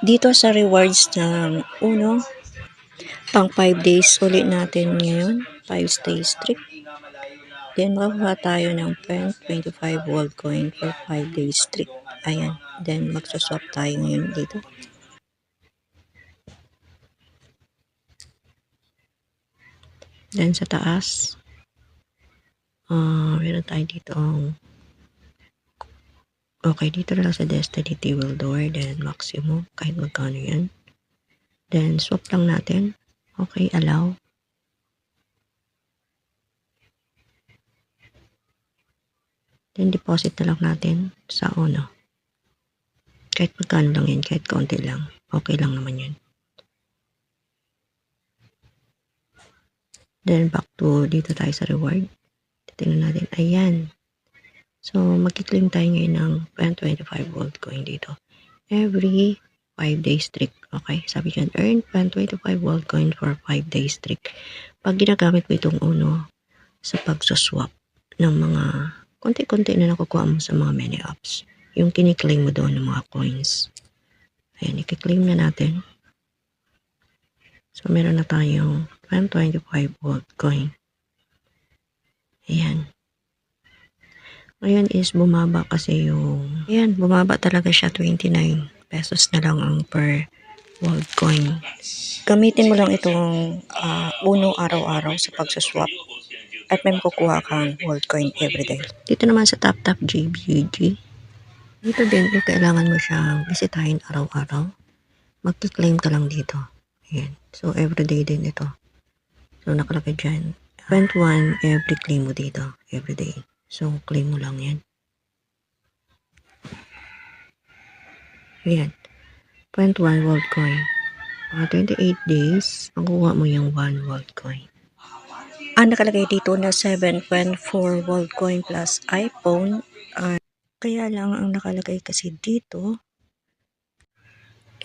Dito sa rewards ng Uno, pang 5 days ulit natin ngayon, 5 stay strict. Then makakuha tayo ng 25 world coin for 5 days strict. Ayan. Then magsaswap tayo ngayon dito. Then sa taas, meron tayo dito okay, dito na lang sa Destiny Table Door, then maximum, kahit magkano yan. Then swap lang natin. Okay, allow. Then deposit na lang natin sa Uno. Kahit magkano lang yan, kahit konti lang. Okay lang naman yun. Then back to dito tayo sa reward. Titingnan natin. Ayan. So magki-claim tayo ngayon ng 25 gold coin dito. Every 5 days streak. Okay. Sabi dyan, earn 25 gold coin for 5 days streak. Pag ginagamit mo itong Uno sa pagsuswap ng mga konti-konti na nakukuha mo sa mga mini apps. Yung kiniklaim mo doon ng mga coins. Ayan. I-claim na natin. So meron na tayong 25 gold coin. Ayan. Ngayon is bumaba kasi yung, ayan, bumaba talaga siya, 29 pesos na lang ang per gold coin. Gamitin mo lang itong Uno araw-araw sa pagsuswap at may makukuha kang gold coin everyday. Dito naman sa TapTap JBG, dito din kailangan mo siyang bisitahin araw-araw. Magki-claim ka lang dito. Ayan. So everyday din ito. So nakalagay dyan, 21 every claim mo dito, everyday. So claim mo lang yan. Ayan. 21 world coin. 28 days, makukuha mo yung 1 world coin. Ang nakalagay dito na 7.4 world coin plus iPhone. Kaya lang ang nakalagay kasi dito,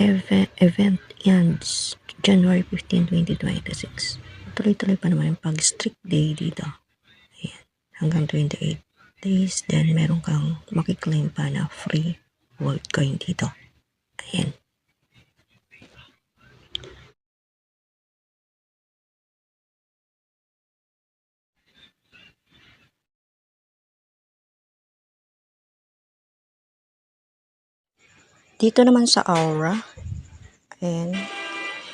event ends January 15, 2026. Tuloy-tuloy pa naman yung pag-strict day dito. Ayan. Hanggang 28 days. Then meron kang makiklaim pa na free world coin dito. Ayan. Dito naman sa Aura. Ayan.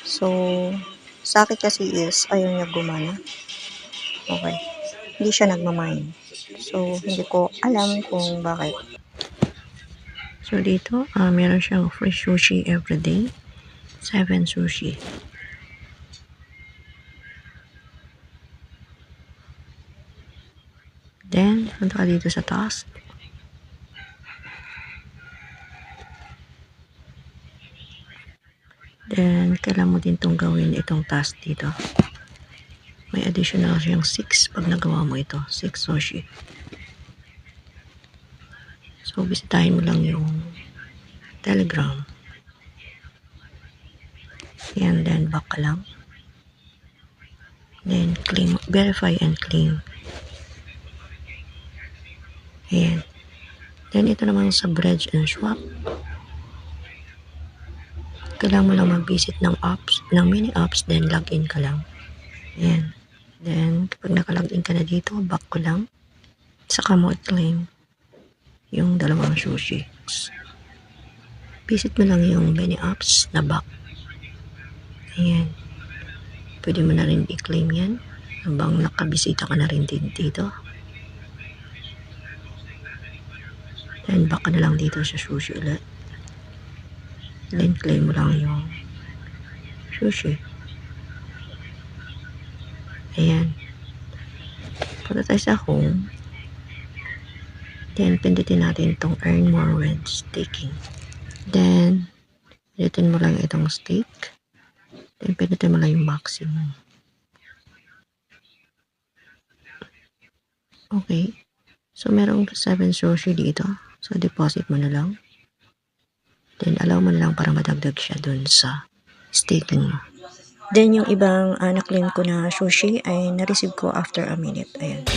So, sa akin kasi is ayaw niya gumana. Okay. Hindi siya nagmamine. So, hindi ko alam kung bakit. So, dito, meron siyang free sushi everyday. 7 sushi. Then, punta ka dito sa task. Then, kailangan mo din itong gawin itong task dito. May additional siyang 6 pag nagawa mo ito. 6 sushi. So, bisitahin mo lang yung Telegram. And then, back ka lang. Then, claim, verify and claim. Ayan. Then, ito naman sa bridge and swap. Kailangan mo lang mag-visit ng apps, ng mini apps, then login ka lang. Ayan. Then, kapag nakalogin ka na dito, back ko lang. Saka mo i-claim yung dalawang sushi. Visit mo lang yung mini apps na back. Ayan. Pwede mo na rin i-claim yan. Habang nakabisita ka na rin din dito. Then, back ka na lang dito sa sushi ulit. Then, claim mo lang yung sushi. Ayan. Punta tayo sa home. Then, pindutin natin itong earn more with staking. Then, pindutin mo lang itong stake. Then, pindutin mo lang yung maximum. Okay. So, merong 7 sushi dito. So, deposit mo na lang. Then, allow mo na lang para madagdag siya dun sa staking mo. Then, yung ibang na-claim ko na sushi ay na-receive ko after a minute. Ayan.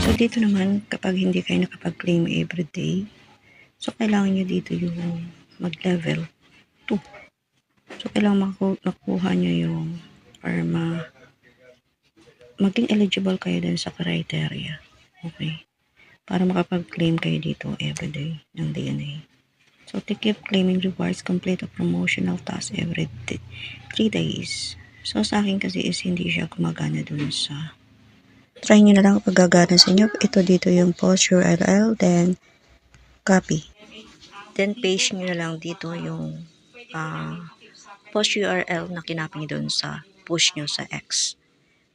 So, dito naman, kapag hindi kayo nakapag-claim everyday, so, kailangan nyo dito yung mag-level 2. So, kailangan makuha nyo yung or maging eligible kayo dun sa criteria. Okay? Para makapag-claim kayo dito everyday ng DNA. So, to keep claiming rewards, complete a promotional task every 3 days. So, sa akin kasi is hindi siya gumagana dun sa... Try nyo na lang pag gagana sa inyo. Ito dito yung post URL, then copy. Then, paste nyo na lang dito yung post URL na kinapin nyo dun sa push nyo sa X.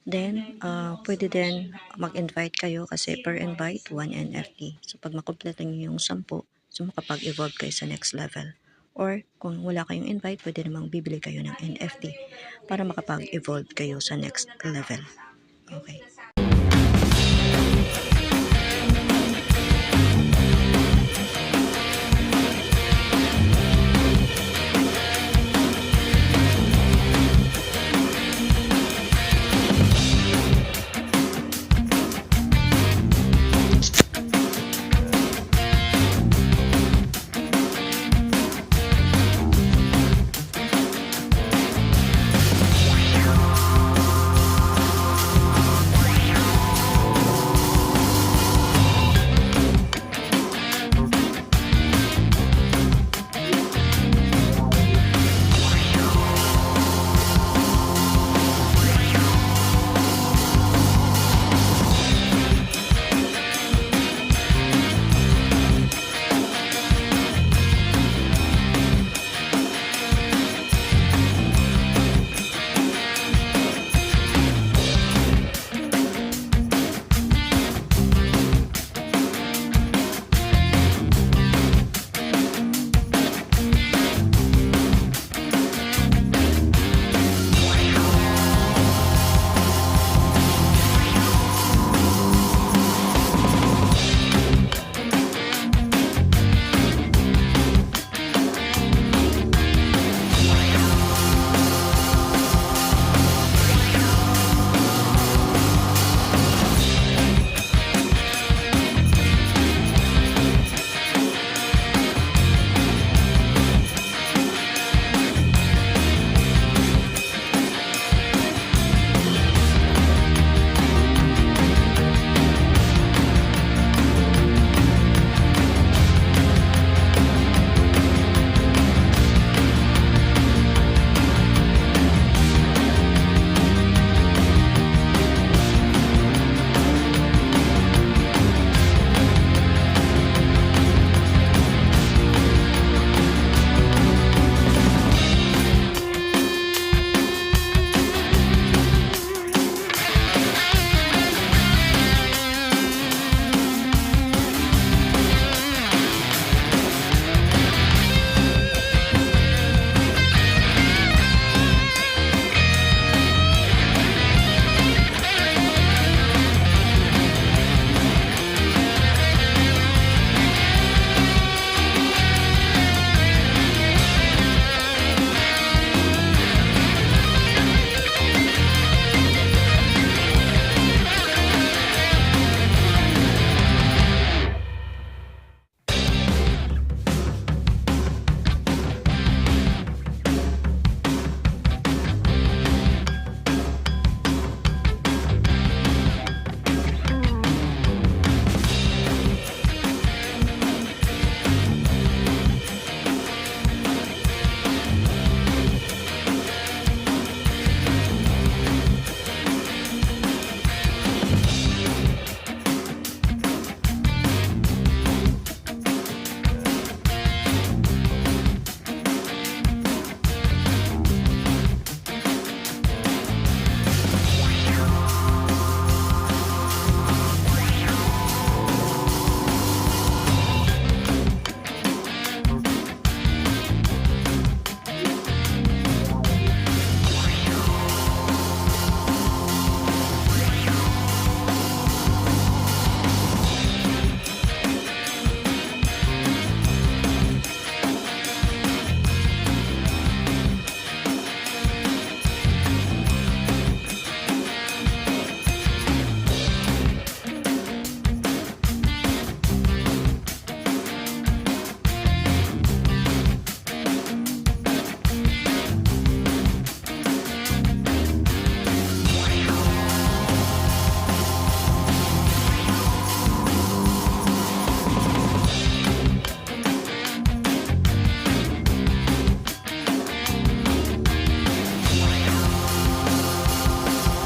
Then, pwede din mag-invite kayo kasi per invite, 1 NFT. So, pag makompleto nyo yung 10, so makapag-evolve kayo sa next level. Or, kung wala kayong invite, pwede namang bibili kayo ng NFT para makapag-evolve kayo sa next level. Okay.